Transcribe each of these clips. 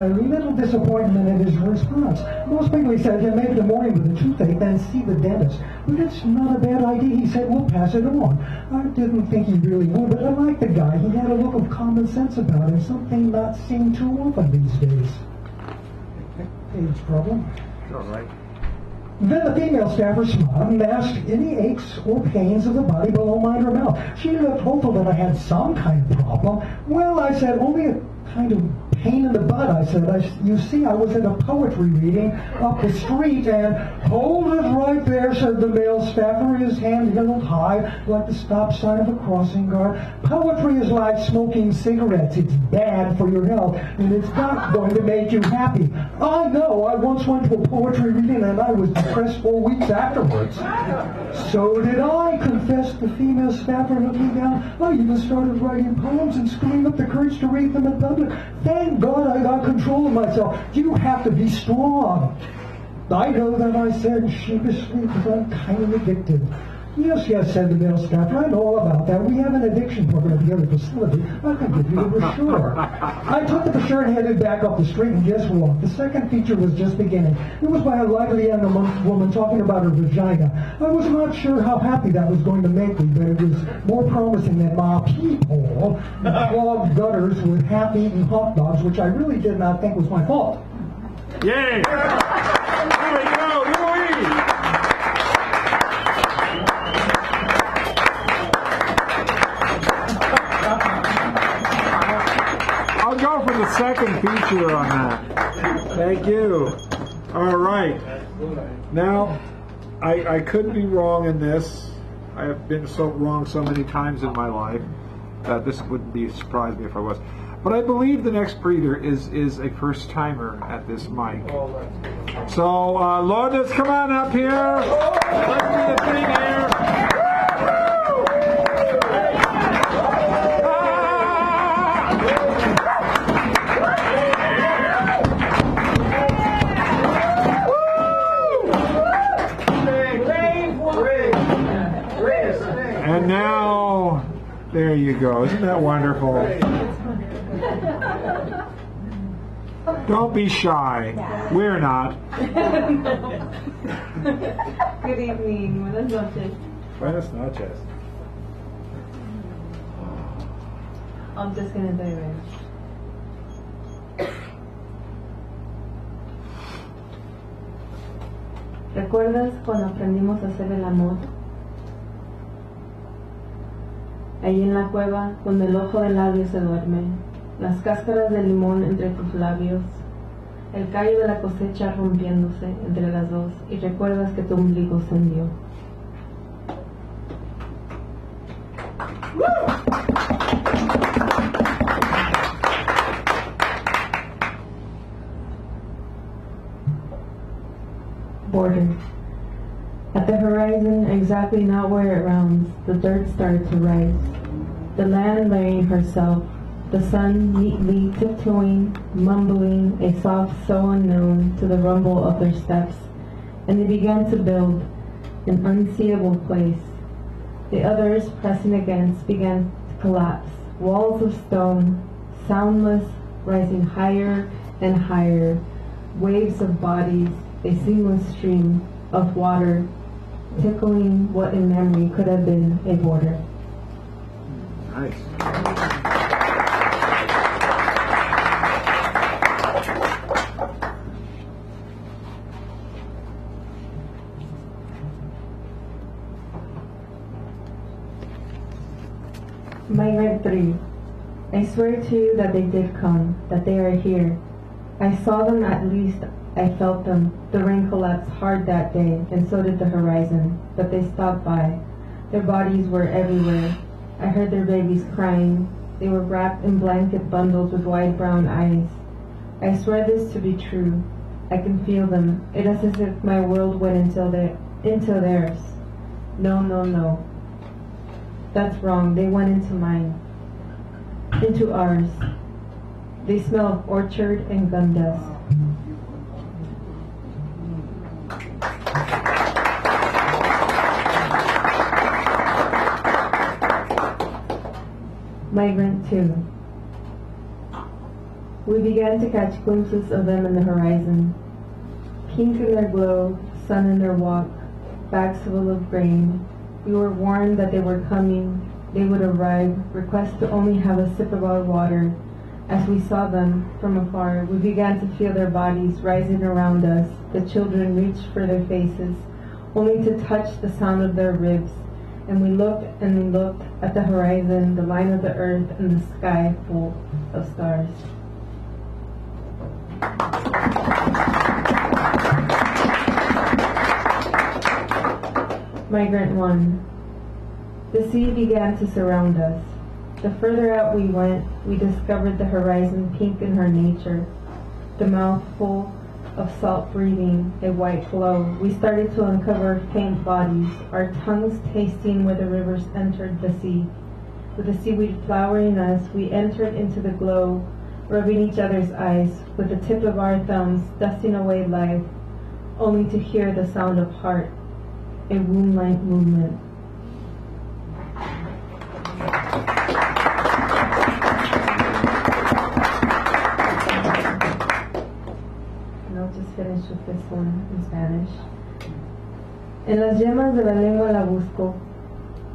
A little disappointment in his response. Most people, he said, maybe the morning with a toothache, then see the dentist. But it's not a bad idea. He said, we'll pass it on. I didn't think he really would, but I liked the guy. He had a look of common sense about him, something not seen too often these days. Age problem. All right. Then the female staffer smiled and asked any aches or pains of the body below mine or mouth. She looked hopeful that I had some kind of problem. Well, I said, only a kind of pain in the butt, I said. You see, I was at a poetry reading up the street, and hold it right there, said the male staffer, his hand held high like the stop sign of a crossing guard. Poetry is like smoking cigarettes. It's bad for your health, and it's not going to make you happy. I know. I once went to a poetry reading, and I was depressed 4 weeks afterwards. So did I, confessed the female staffer, looking down. I even started writing poems and screwing up the courage to read them in public. Thank God I got control of myself. You have to be strong. I know that, I said sheepishly, because I'm kind of addicted. Yes, yes, said the male staffer. I know all about that. We have an addiction program here at the facility. I can give you the brochure. I took the brochure and headed back up the street, and guess what? The second feature was just beginning. It was by a lively young woman talking about her vagina. I was not sure how happy that was going to make me, but it was more promising than my peephole clogged gutters with half-eaten hot dogs, which I really did not think was my fault. Yay! There we go, Louis! I'll go for the second feature on that. Thank you. All right. Now, I could be wrong in this. I have been so wrong so many times in my life that this wouldn't be surprise me if I was. But I believe the next breeder is a first timer at this mic. So, Lourdes, come on up here. Let's do the thing here. And now, there you go. Isn't that wonderful? Don't be shy. We're not. Good evening. Buenas noches. Buenas noches. I'm just gonna dive in. ¿Recuerdas cuando aprendimos a hacer el amor? Ahí en la cueva, donde el ojo del labio se duerme, las cáscaras de limón entre tus labios, el callo de la cosecha rompiéndose entre las dos, y recuerdas que tu ombligo se hundió. Border. At the horizon, exactly not where it rounds, the dirt started to rise. The land laying herself, the sun neatly tiptoeing, mumbling a soft so unknown to the rumble of their steps, and they began to build an unseeable place. The others, pressing against, began to collapse, walls of stone, soundless, rising higher and higher, waves of bodies, a seamless stream of water, tickling what in memory could have been a border. Nice. Migrant 3. I swear to you that they did come, that they are here. I saw them, at least I felt them. The rain collapsed hard that day, and so did the horizon, but they stopped by. Their bodies were everywhere. I heard their babies crying. They were wrapped in blanket bundles with wide brown eyes. I swear this to be true. I can feel them. It is as if my world went into theirs. No, no, no. That's wrong. They went into mine. Into ours. They smell of orchard and gun dust. Migrant 2. We began to catch glimpses of them in the horizon. Pink in their glow, sun in their walk, bags full of grain. We were warned that they were coming. They would arrive, request to only have a sip of our water. As we saw them from afar, we began to feel their bodies rising around us. The children reached for their faces, only to touch the sound of their ribs. And we looked at the horizon, the line of the earth, and the sky full of stars. Migrant 1. The sea began to surround us. The further out we went, we discovered the horizon pink in her nature, the mouth full of salt breathing, a white glow. We started to uncover faint bodies, our tongues tasting where the rivers entered the sea. With the seaweed flowering us, we entered into the glow, rubbing each other's eyes with the tip of our thumbs, dusting away life, only to hear the sound of heart, a womb-like movement. And I'll just finish with this one in Spanish. En las yemas de la lengua la busco,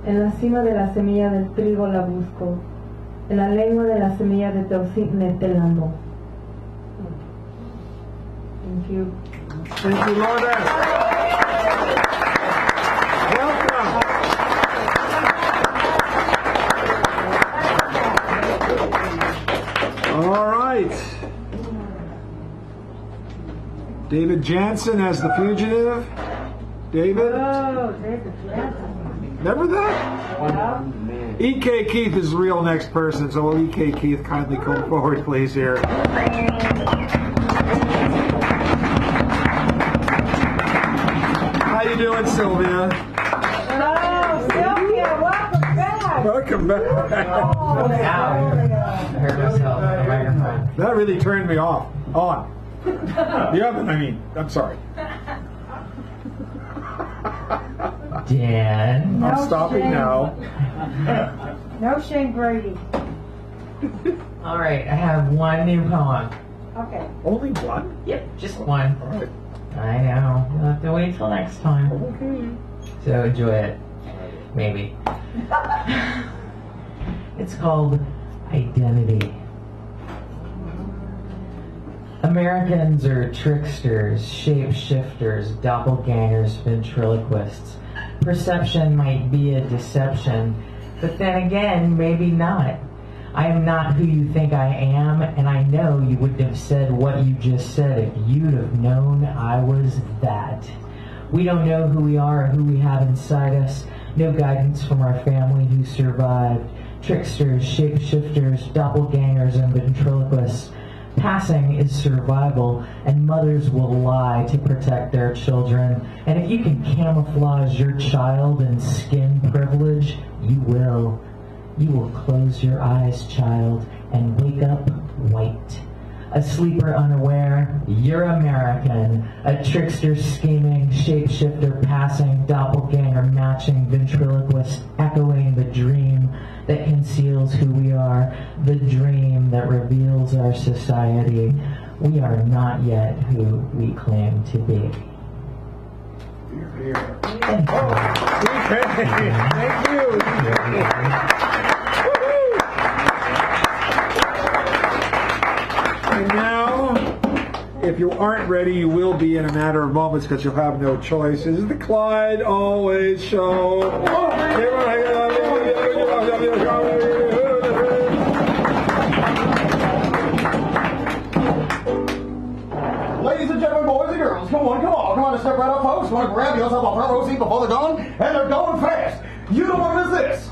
en la cima de la semilla del trigo la busco, en la lengua de la semilla de Teucitne te lambo. Thank you. Thank you, Lourdes. Welcome. All right. David Jansen as the fugitive. David? Oh, David Jansen. Remember that? Yeah. E.K. Keith is the real next person, so will E.K. Keith kindly come forward, please, here. How you doing, Sylvia? Oh, Sylvia, welcome back. Welcome back. Oh, I heard myself on the microphone. That really turned me off. On. The oven, I mean. I'm sorry. Dan. No I'm stopping shame. now. No shame, Brady. All right, I have one new poem. Okay. Only one? Yep, just one. All right. I know. You'll have to wait till next time. Okay. So enjoy it. Maybe. It's called Identity. Americans are tricksters, shapeshifters, doppelgangers, ventriloquists. Perception might be a deception, but then again, maybe not. I am not who you think I am, and I know you wouldn't have said what you just said if you'd have known I was that. We don't know who we are or who we have inside us. No guidance from our family who survived. Tricksters, shapeshifters, doppelgangers, and ventriloquists. Passing is survival, and mothers will lie to protect their children. And if you can camouflage your child in skin privilege, you will. You will close your eyes, child, and wake up white. A sleeper unaware, you're American. A trickster scheming, shapeshifter passing, doppelganger matching, ventriloquist echoing the dream that conceals who we are, the dream that reveals our society. We are not yet who we claim to be. Here. Thank you. Okay. Thank you. And now, if you aren't ready, you will be in a matter of moments because you'll have no choice. This is the Clyde Always Show. Ladies and gentlemen, boys and girls, come on, step right up, folks. Want to grab yourself a front row seat before they're gone, and they're going fast. You know what it is this?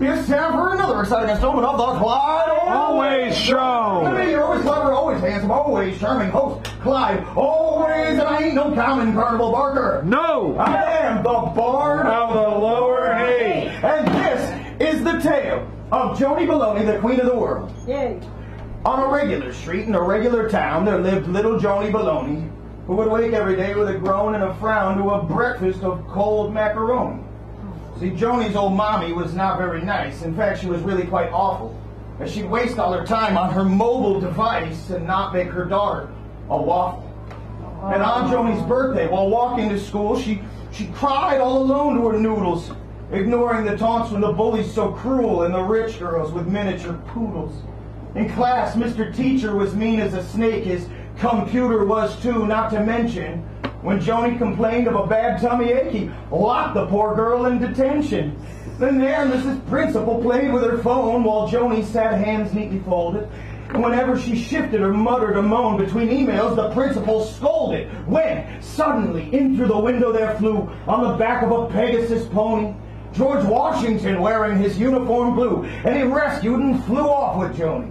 It's time for another exciting installment of the Clyde Always Show. Me, you're always clever, always handsome, always charming host, Clyde. Always, and I ain't no common carnival barker. No. I am the Bard Of the Lower Hay. and this is the tale of Joni Baloney, the Queen of the World. Yay. On a regular street in a regular town, there lived little Joni Baloney, who would wake every day with a groan and a frown to a breakfast of cold macaroni. See, Joni's old mommy was not very nice. In fact, she was really quite awful. as she'd waste all her time on her mobile device and not make her daughter a waffle. And on Joni's birthday, while walking to school, she cried all alone to her noodles, ignoring the taunts from the bullies so cruel and the rich girls with miniature poodles. In class, Mr. Teacher was mean as a snake. His computer was too, not to mention, when Joni complained of a bad tummy ache, he locked the poor girl in detention. Then there, Mrs. Principal played with her phone while Joni sat hands neatly folded. And whenever she shifted or muttered a moan between emails, the principal scolded. When, suddenly, in through the window there flew, on the back of a Pegasus pony, George Washington wearing his uniform blue, and he rescued and flew off with Joni.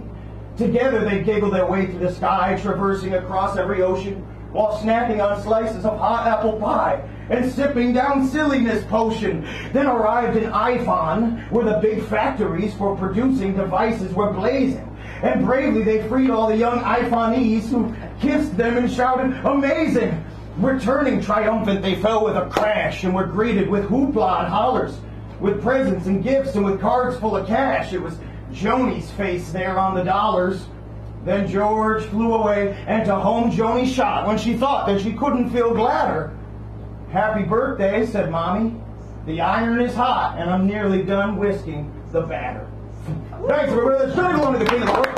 Together they giggled their way through the sky, traversing across every ocean, while snacking on slices of hot apple pie and sipping down silliness potion. Then arrived in iPhone, where the big factories for producing devices were blazing. And bravely they freed all the young iPhonees who kissed them and shouted, "Amazing!" Returning triumphant, they fell with a crash and were greeted with hoopla and hollers, with presents and gifts and with cards full of cash. It was Joni's face there on the dollars. Then George flew away, and to home Joni shot when she thought that she couldn't feel gladder. "Happy birthday," said Mommy. "The iron is hot, and I'm nearly done whisking the batter." Thanks, everybody. Let's turn it along to the King of the World.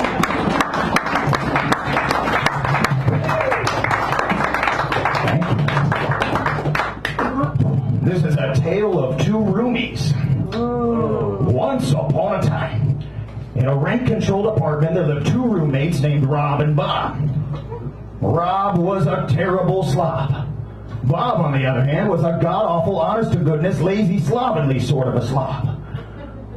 This is a tale of two roomies. Once upon a time, in a rent-controlled apartment, there lived two roommates named Rob and Bob. Rob was a terrible slob. Bob, on the other hand, was a god-awful, honest-to-goodness, lazy, slovenly sort of a slob.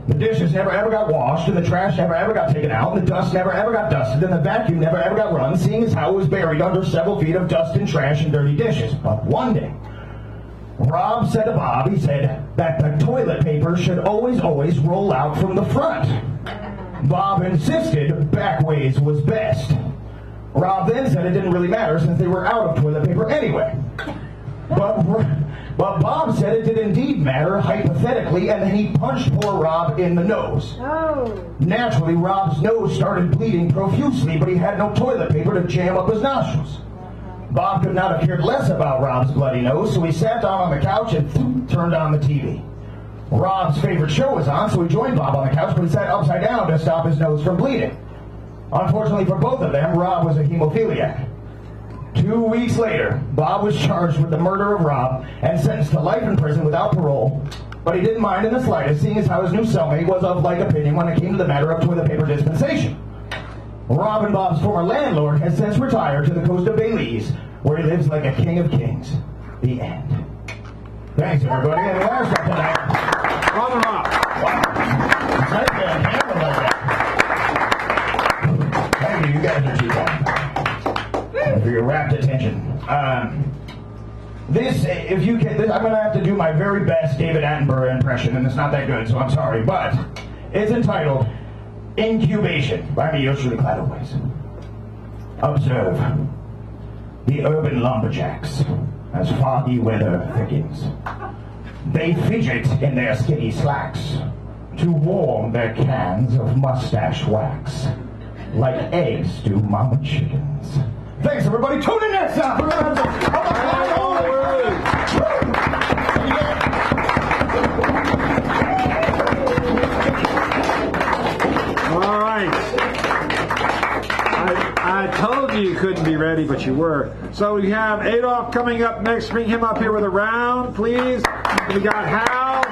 The dishes never ever got washed, and the trash never ever got taken out, and the dust never ever got dusted, and the vacuum never ever got run, seeing as how it was buried under several feet of dust and trash and dirty dishes. But one day, Rob said to Bob, he said, that the toilet paper should always roll out from the front. Bob insisted back ways was best. Rob then said it didn't really matter since they were out of toilet paper anyway. But Bob said it did indeed matter, hypothetically, and then he punched poor Rob in the nose. Oh. Naturally, Rob's nose started bleeding profusely, but he had no toilet paper to jam up his nostrils. Bob could not have cared less about Rob's bloody nose, so he sat down on the couch and turned on the TV. Rob's favorite show was on, so he joined Bob on the couch, but he sat upside down to stop his nose from bleeding. Unfortunately for both of them, Rob was a hemophiliac. 2 weeks later, Bob was charged with the murder of Rob and sentenced to life in prison without parole, but he didn't mind in the slightest, seeing as how his new cellmate was of like opinion when it came to the matter of toilet paper dispensation. Rob and Bob's former landlord has since retired to the coast of Belize, where he lives like a king of kings. The end. Thanks, everybody, and last up tonight. Rob and Rob. Wow. It's nice to have a camera like that. Thank you, you guys are too kind. For your rapt attention. If you can, I'm going to have to do my very best David Attenborough impression, and it's not that good, so I'm sorry, but it's entitled Incubation by me, yours truly, Clyde always. Observe the urban lumberjacks as foggy weather thickens. They fidget in their skinny slacks to warm their cans of mustache wax, like eggs do mama chickens. Thanks, everybody. Tune in next time. We're going to have All right. I told you couldn't be ready, but you were. So we have Adolf coming up next. Bring him up here with a round, please. We got Hal,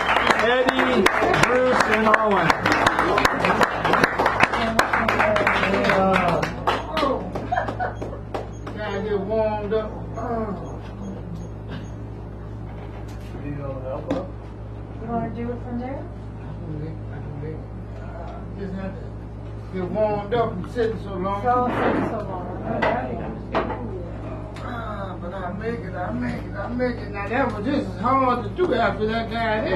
Eddie, Bruce, and Owen. Get warmed up. You want to do it from there? Just have to get warmed up from sitting so long. So long. But I make it. Now that was just as hard to do after that guy there.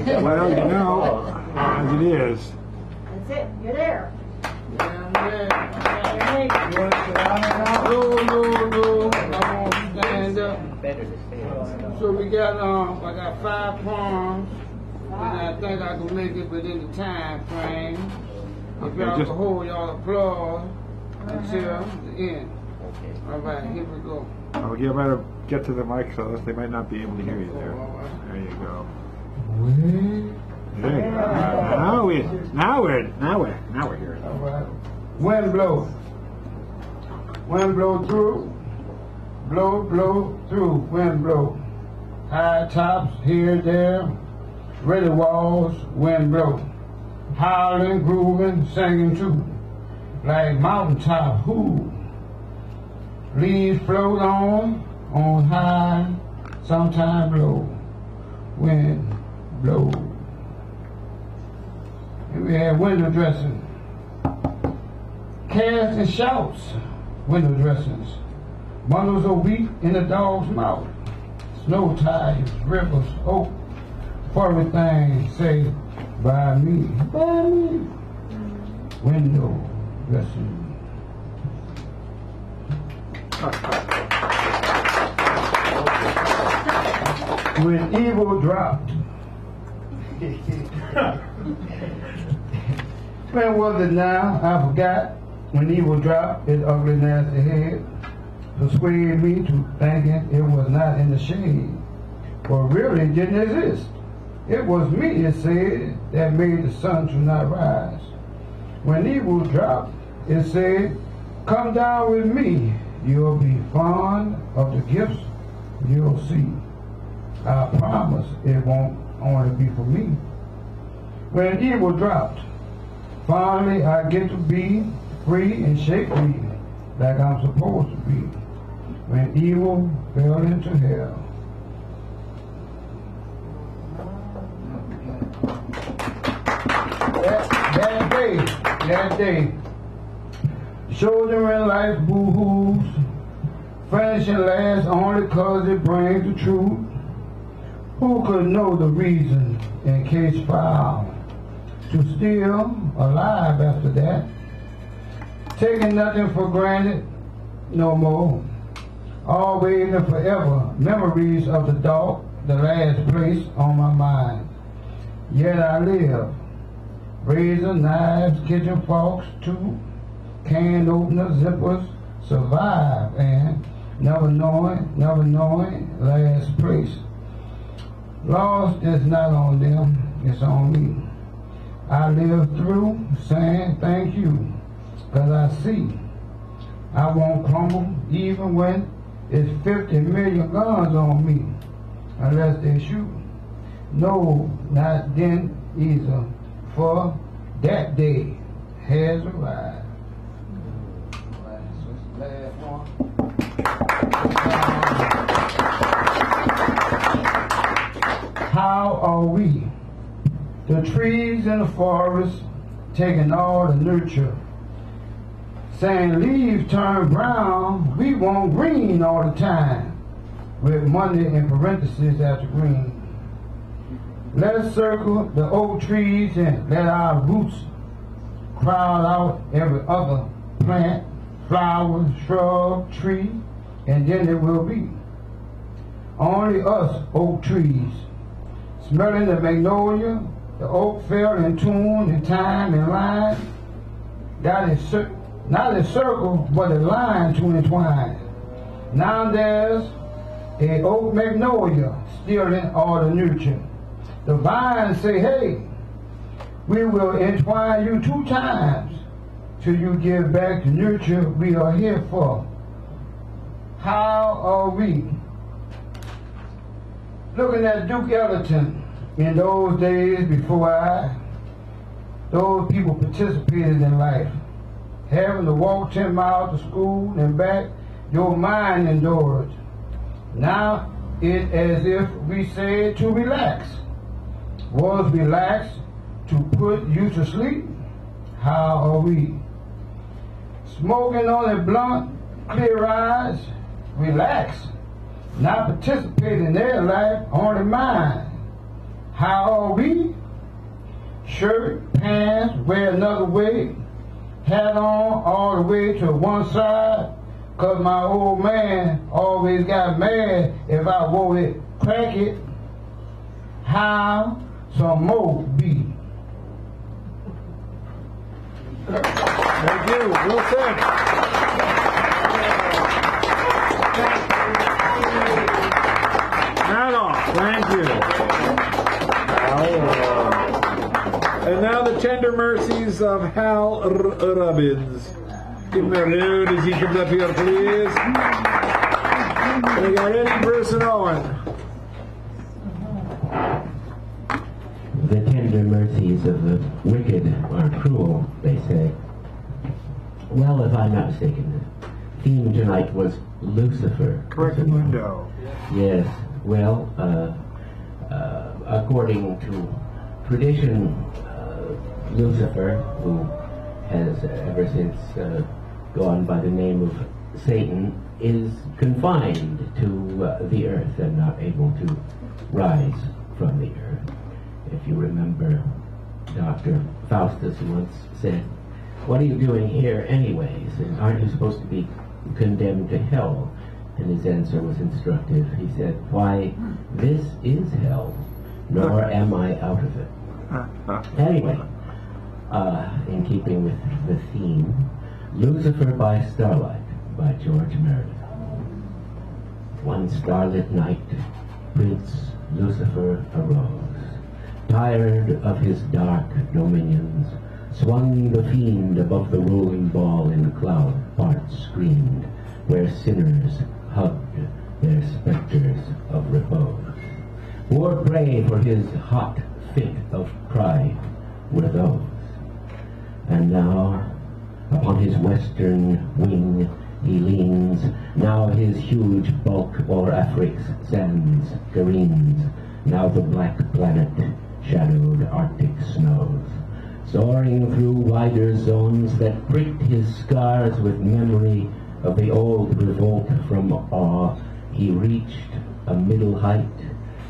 Yeah. Well, you know, as it is. That's it. You're there. Yeah. You're naked. No. I'm gonna stand up. So we got I got 5 pounds. And I think I can make it within the time frame. If y'all can hold y'all applause until the end. Okay. All right, here we go. Oh, you better get to the mic so they might not be able to hear you there. There you go. There you go. Now we're here. All right. Wind blow. Wind blow through. Blow, blow through. Wind blow. High tops here, there. Ready walls. Wind blow. Howling, grooving, singing too. Like mountaintop. Who? Leaves float on high, sometime low. Wind blow. And we have window dressing. Casts and shouts, window dressings. Bundles of wheat in a dog's mouth. Snow ties, rivers, oak. Furry things say, by me, by me. Window dressing. When evil dropped. When was it now? I forgot. When evil dropped its ugly nasty head, persuaded me to thinking it was not in the shade, but really didn't exist. It was me, it said, that made the sun to not rise. When evil dropped, it said, come down with me. You'll be fond of the gifts you'll see. I promise it won't only be for me. When evil dropped, finally I get to be free and shake free like I'm supposed to be. When evil fell into hell. That day, children in life boo-hoos, finishing last only cause it brings the truth. Who could know the reason in case found to still alive after that? Taking nothing for granted no more. Always and forever memories of the dark, the last place on my mind. Yet I live. Razor, knives, kitchen forks, too. Can openers, zippers, survive and never knowing, last place. Lost is not on them, it's on me. I live through saying thank you, cause I see I won't crumble even when it's 50 million guns on me, unless they shoot. No, not then either, for that day has arrived. Last one. How are we? The trees in the forest taking all the nurture, saying leaves turn brown, we want green all the time, with money in parentheses after green. Let us circle the oak trees and let our roots crowd out every other plant, flower, shrub, tree, and then it will be only us oak trees, smelling the magnolia. The oak fell in tune, in time, in line. Not a circle, but a line to entwine. Now there's a oak magnolia still in all the nurture. The vines say, hey, we will entwine you 2 times till you give back the nurture we are here for. How are we? Looking at Duke Ellington, in those days before those people participated in life, having to walk 10 miles to school and back, your mind endured. Now it's as if we said to relax. Was relaxed to put you to sleep? How are we? Smoking on a blunt, clear eyes, relax. Not participate in their life, only mine. How are we? Shirt, pants, wear another way, hat on all the way to one side, cause my old man always got mad if I wore it, crack it. How some more be? Thank you, Wilson. Madoff, thank you. And now the tender mercies of Hal Robbins. Give him a round as he comes up here, please. We got Eddie, Bruce, and Owen. The tender mercies of the wicked are cruel, they say. Well, if I'm not mistaken, the theme tonight was Lucifer. Correct window. Yes. Well, according to tradition, Lucifer, who has ever since gone by the name of Satan, is confined to the earth and not able to rise from the earth. If you remember, Dr. Faustus once said, "What are you doing here anyways? And aren't you supposed to be condemned to hell?" And his answer was instructive. He said, "Why, this is hell, nor am I out of it." Anyway, in keeping with the theme, Lucifer by Starlight by George Meredith. One starlit night, Prince Lucifer arose. Tired of his dark dominions, swung the fiend above the rolling ball in cloud parts screened, where sinners hugged their specters of repose. Poor prey for his hot fit of pride were those. And now, upon his western wing he leans, now his huge bulk o'er Afric's sands careens, now the black planet shadowed Arctic snows. Soaring through wider zones that pricked his scars with memory of the old revolt from awe, he reached a middle height,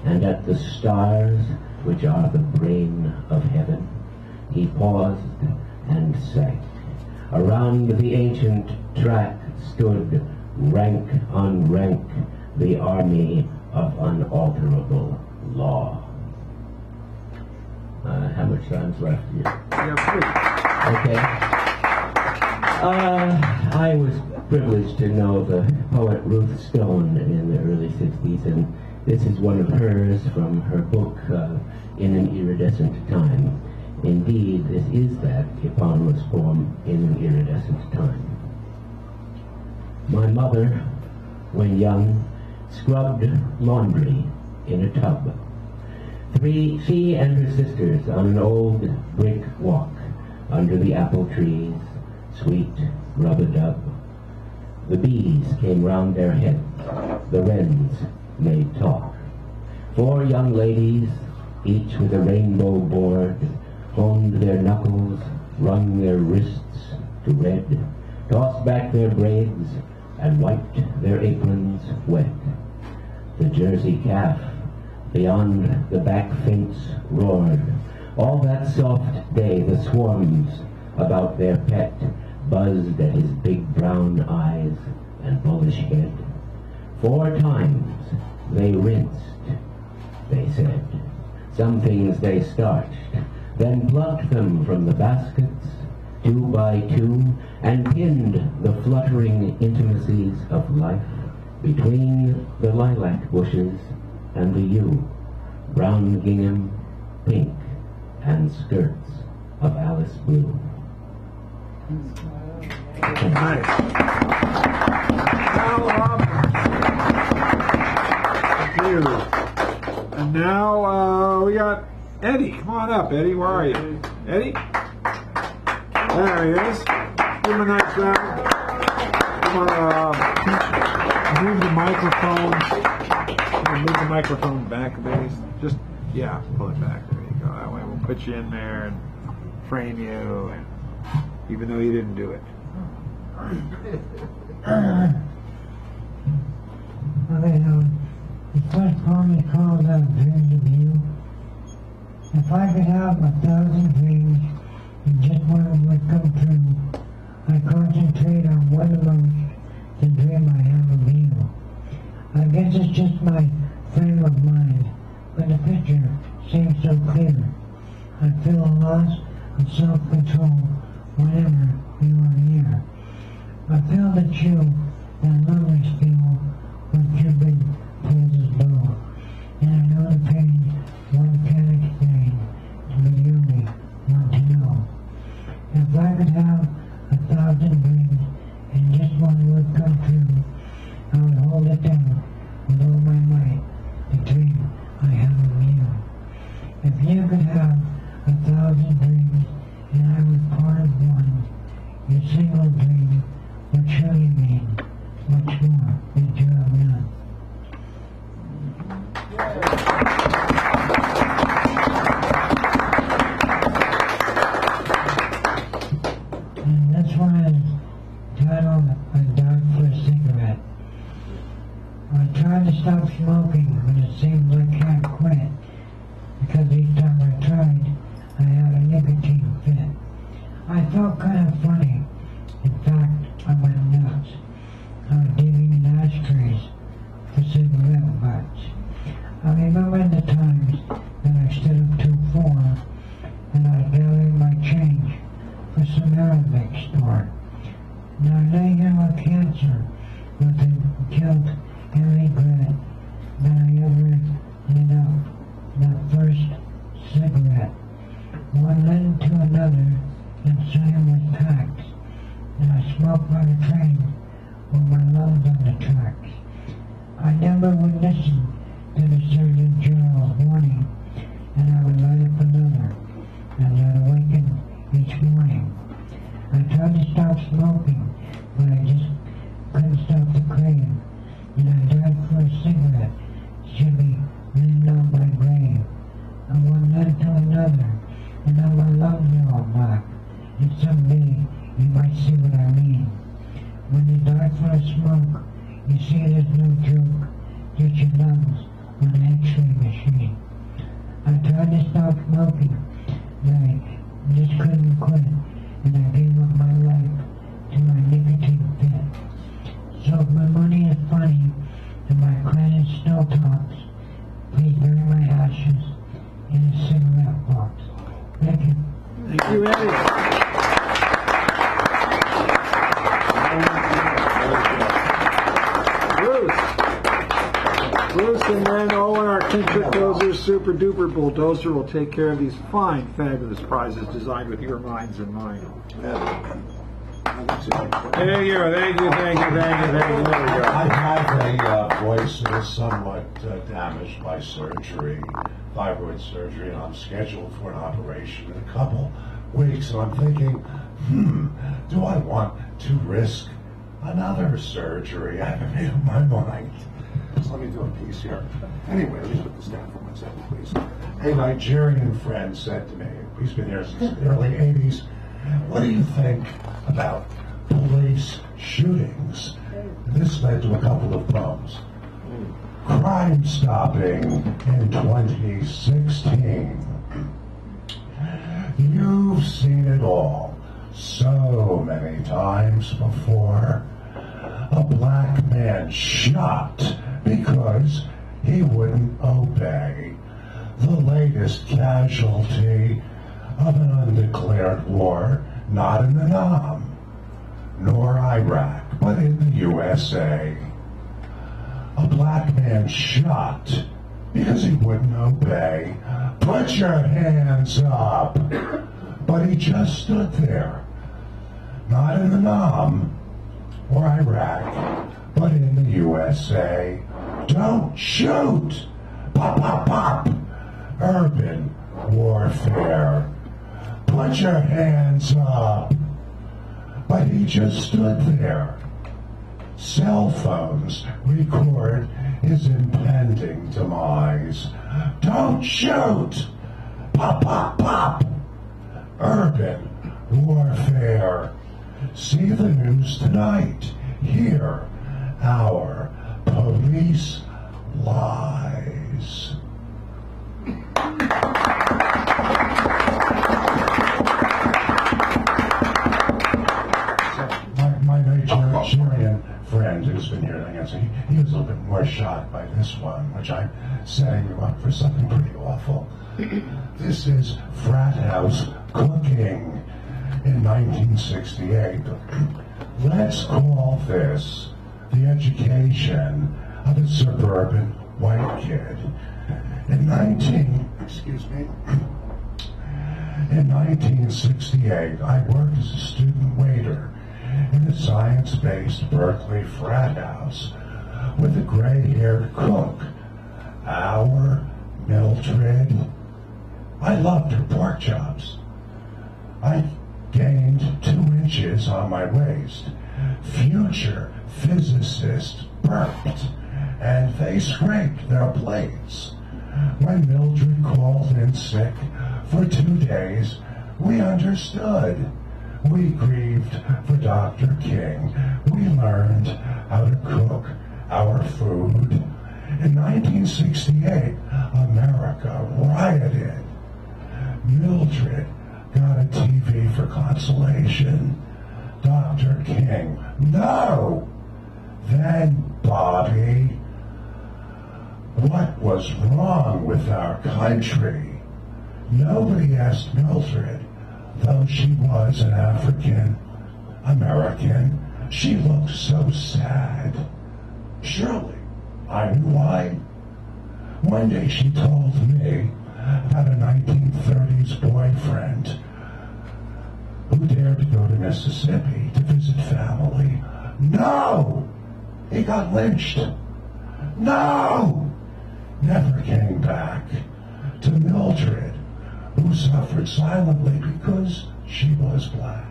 and at the stars, which are the brain of heaven, he paused and sank. Around the ancient track stood, rank on rank, the army of unalterable law. How much time's left here? Okay. I was privileged to know the poet Ruth Stone in the early 60s, and this is one of hers from her book, In an Iridescent Time. Indeed, this is that eponymous poem, In an Iridescent Time. My mother, when young, scrubbed laundry in a tub. She and her sisters on an old brick walk under the apple trees, sweet rub-a-dub. The bees came round their heads, the wrens made talk. 4 young ladies, each with a rainbow board, honed their knuckles, wrung their wrists to red, tossed back their braids, and wiped their aprons wet. The Jersey calf beyond the back fence roared. All that soft day the swarms about their pet buzzed at his big brown eyes and bullish head. 4 times they rinsed, they said. Some things they starched, then plucked them from the baskets, 2 by 2, and pinned the fluttering intimacies of life between the lilac bushes and the yew, brown gingham, pink, and skirts of Alice blue. Nice. Thank you. And now we got Eddie. Come on up, Eddie. Where are you? Eddie? There he is. Give him a nice round. I'm gonna move the microphone. Move the microphone back a bit. Just, yeah, pull it back. There you go. That way we'll put you in there and frame you, even though you didn't do it. Okay, the first poem is called Dreams of You. If I could have 1,000 dreams and just one would come true, I concentrate on one the most, the dream I have of you. I guess it's just my frame of mind, but the picture seems so clear. I feel a loss of self-control whenever you are here. I feel that you and lovers feel when Cupid pulls his bow, and I know the pain one can't explain to be the only one to know. If I could have 1,000 dreams and just one would come true, I would hold it down with all my might, the dream I have of you. If you could have 1,000 dreams and I was part of one, your single dream would surely mean much more than you have none. And that's why I titled I Died for a Cigarette. I tried to stop smoking, but it seems I can't quit, because each time I tried, I had a nicotine fit. I felt kind of funny. In fact, I went nuts. I was digging in ashtrays for cigarette butts. I remember the times that I stood up till 4 and I was gathering my change for some Arabic store. Now I lay here with cancer, with the guilt and regret that I ever lit up that first cigarette. One led to another, and soon was packed, and I smoked on the train with my lungs on the tracks. I never would listen to the Surgeon General's warning, and I would light up another, and I'd awaken each morning. I tried to stop smoking, but I just couldn't stop the crave, and I died for a cigarette, should be written on my grave. And one led to another, and now my lungs are all black, and someday you might see what I mean. When you die for a smoke, you see there's no joke, just your lungs on an x-ray machine. I tried to stop smoking, but I just couldn't quit, and I gave up my life to my nicotine fit. So if my money is funny, and my credit still talks, please bury my ashes in a cigarette box. Thank you. Thank you, Eddie. Bruce and then Owen, our Kintrick Dozer, Super Duper Bulldozer, will take care of these fine, fabulous prizes designed with your minds in mind. There you go. Thank you. There we go. I have a voice that is somewhat damaged by surgery, thyroid surgery, and I'm scheduled for an operation in a couple weeks. And I'm thinking, do I want to risk another surgery? I haven't made up my mind. So let me do a piece here. Anyway, let me put this down for 1 second, please. A Nigerian friend said to me, he's been here since the early 80s, what do you think about police shootings? This led to a couple of poems. Crime stopping in 2016. You've seen it all so many times before. A black man shot because he wouldn't obey. The latest casualty of an undeclared war, not in the Nam, nor Iraq, but in the USA. A black man shot because he wouldn't obey. Put your hands up. But he just stood there, not in the Nam or Iraq, but in the USA. Don't shoot! Pop, pop, pop! Urban warfare. Put your hands up. But he just stood there. Cell phones record his impending demise. Don't shoot! Pop, pop, pop! Urban warfare. See the news tonight. Hear our police lies. My Nigerian friend who's been here to answer, he was a little bit more shocked by this one, which I'm setting you up for something pretty awful. This is frat house cooking. in 1968. Let's call this the education of a suburban white kid. In 1968, I worked as a student waiter in a science-based Berkeley frat house with a gray-haired cook, our Mildred. I loved her pork chops. I gained 2 inches on my waist. Future physicists burped, and they scraped their plates. When Mildred called in sick for 2 days, we understood. We grieved for Dr. King. We learned how to cook our food. In 1968, America rioted. Mildred got a TV for consolation. Dr. King, no! Then Bobby. What was wrong with our country? Nobody asked Mildred, though she was an African American. She looked so sad. Surely, I knew why. One day she told me about a 1930s boyfriend who dared to go to Mississippi to visit family. No! He got lynched. No! Never came back. To Mildred, who suffered silently because she was black.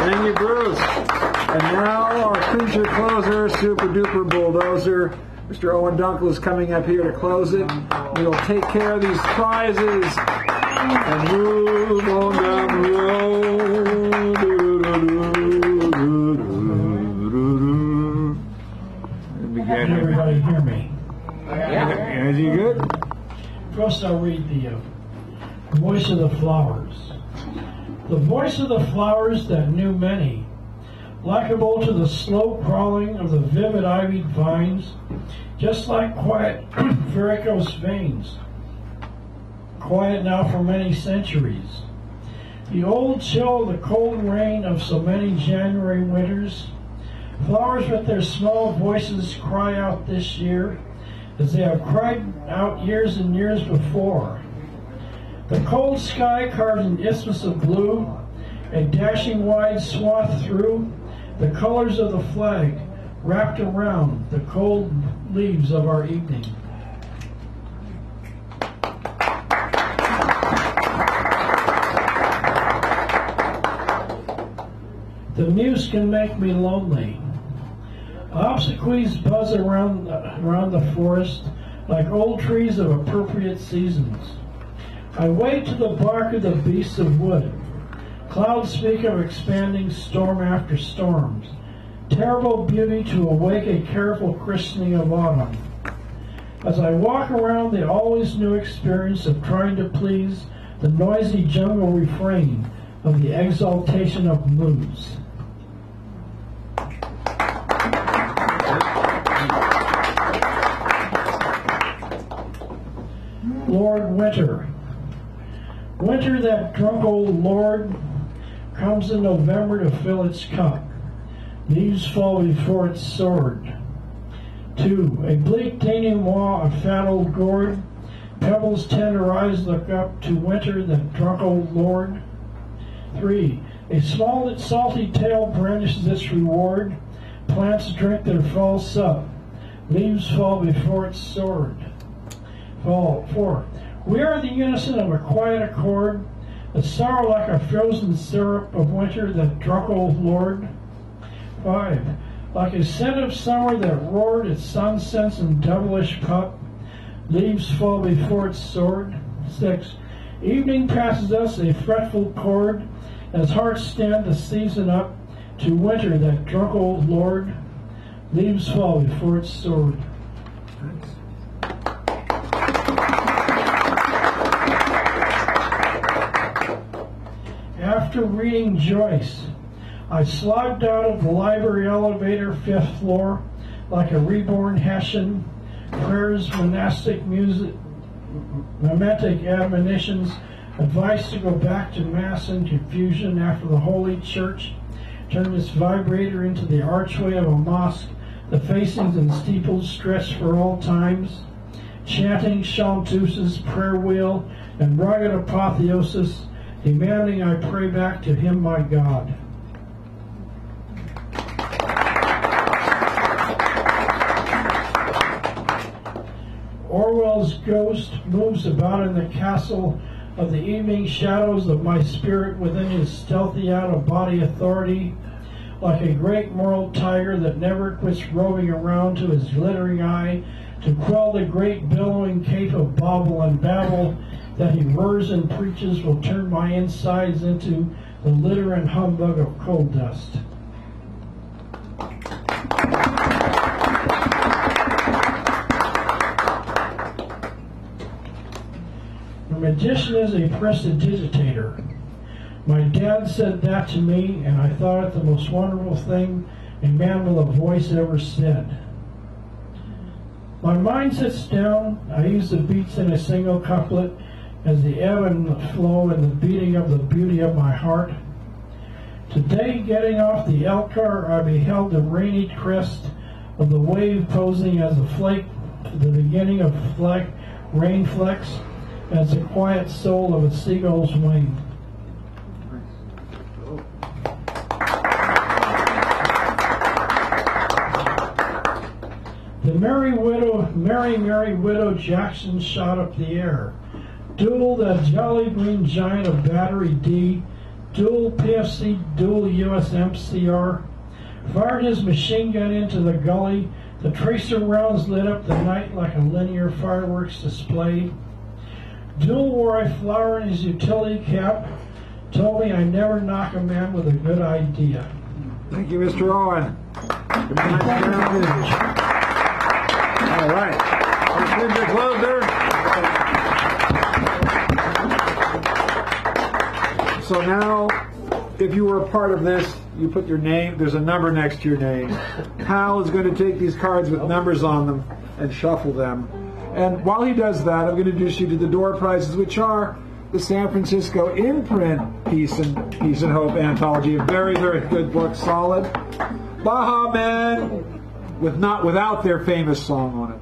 Thank you, Bruce. And now our creature closer, SuperDuper bulldozer, Mr. Owen Dump is coming up here to close it. We'll take care of these prizes and move on down the road. Can everybody hear me? Yeah. Is he good? First I'll read the voice of the flowers. The voice of the flowers that knew many, likable to the slow crawling of the vivid ivied vines, just like quiet varicose veins, quiet now for many centuries. The old chill, the cold rain of so many January winters, flowers with their small voices cry out this year, as they have cried out years and years before. The cold sky carves an isthmus of blue, a dashing wide swath through, the colors of the flag wrapped around the cold leaves of our evening. The muse can make me lonely. Obsequies buzz around the forest like old trees of appropriate seasons. I wait to the bark of the beasts of wood. Clouds speak of expanding storm after storms. Terrible beauty to awake a careful christening of autumn. As I walk around the always new experience of trying to please the noisy jungle refrain of the exaltation of moods. Lord Winter. Winter, that drunk old lord, comes in November to fill its cup. Leaves fall before its sword. 2. A bleak denouement of fat old gourd. Pebbles tender eyes look up to winter, that drunk old lord. 3. A small salty tail brandishes its reward. Plants drink their false sup. Leaves fall before its sword. 4. We are the unison of a quiet accord, a sorrow like a frozen syrup of winter, that drunk old lord. 5. Like a scent of summer that roared its sunsets in devilish cup, leaves fall before its sword. 6. Evening passes us a fretful chord, as hearts stand the season up, to winter, that drunk old lord. Leaves fall before its sword. After reading Joyce, I slogged out of the library elevator, 5th floor, like a reborn Hessian, prayers, monastic music, mimetic admonitions, advice to go back to Mass in confusion after the Holy Church turned its vibrator into the archway of a mosque, the facings and steeples stretched for all times, chanting chantuses, prayer wheel, and rugged apotheosis, demanding I pray back to him, my God. Orwell's ghost moves about in the castle of the evening shadows of my spirit within his stealthy out-of-body authority, like a great moral tiger that never quits roving around to his glittering eye to quell the great billowing cape of bauble and babble that he whirs and preaches will turn my insides into the litter and humbug of coal dust. A magician is a prestidigitator. My dad said that to me, and I thought it the most wonderful thing a man with a voice ever said. My mind sits down, I use the beats in a single couplet as the ebb and the flow and the beating of the beauty of my heart. Today, getting off the Elkar, I beheld the rainy crest of the wave posing as a flake, the beginning of rain flecks, as the quiet soul of a seagull's wing. The merry widow Jackson shot up the air. Duel that jolly green giant of Battery D. Duel PFC, duel USMCR. Fired his machine gun into the gully. The tracer rounds lit up the night like a linear fireworks display. Duel wore a flower in his utility cap. Told me I never knock a man with a good idea. Thank you, Mr. Owen. Good night, all right. Let's your closer. So now, if you were a part of this, you put your name, there's a number next to your name. Hal is going to take these cards with numbers on them and shuffle them. And while he does that, I'm going to introduce you to the door prizes, which are the San Francisco imprint Peace and Hope anthology. A very, very good book, solid. Baha Men, without their famous song on it.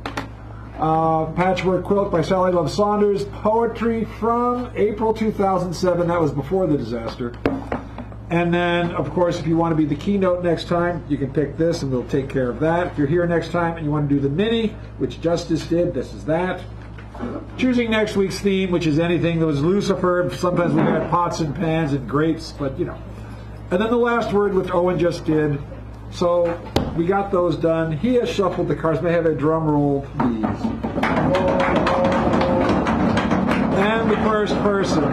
Patchwork Quilt by Sally Love Saunders. Poetry from April 2007. That was before the disaster. And then, of course, if you want to be the keynote next time, you can pick this and we'll take care of that. If you're here next time and you want to do the mini, which Justice did, this is that. Choosing next week's theme, which is anything that was Lucifer. Sometimes we had pots and pans and grates, but you know. And then the last word, which Owen just did. So we got those done. He has shuffled the cards. May I have a drum roll, please. And the first person,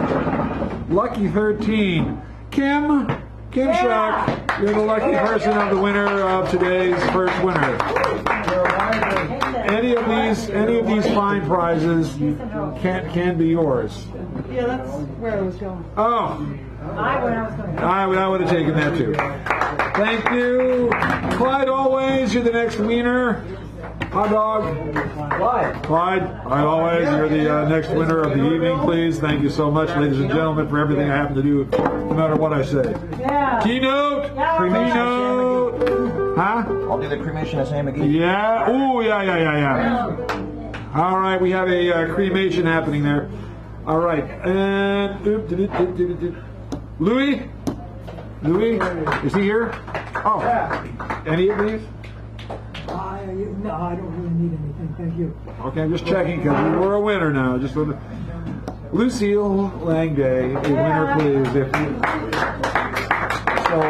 lucky 13, Kim Shack. You're the lucky person of the winner of today's first winner. Any of these fine prizes can be yours. Yeah, that's where I was going. Oh. I would have taken that too. Thank you. Clyde, always, you're the next winner. Hot dog. Clyde, always, you're the next winner of the evening, please. Thank you so much, ladies and gentlemen, for everything I happen to do, no matter what I say. Yeah. Keynote. Keynote. Huh? I'll do the cremation of Sam McGee. Yeah. Ooh, yeah. All right, we have a cremation happening there. All right. And Louis, is he here? Oh, any of these? No, I don't really need anything. Thank you. Okay, I'm just checking because we're a winner now. Just wanted Lucille Langday, a winner, please. If you, so.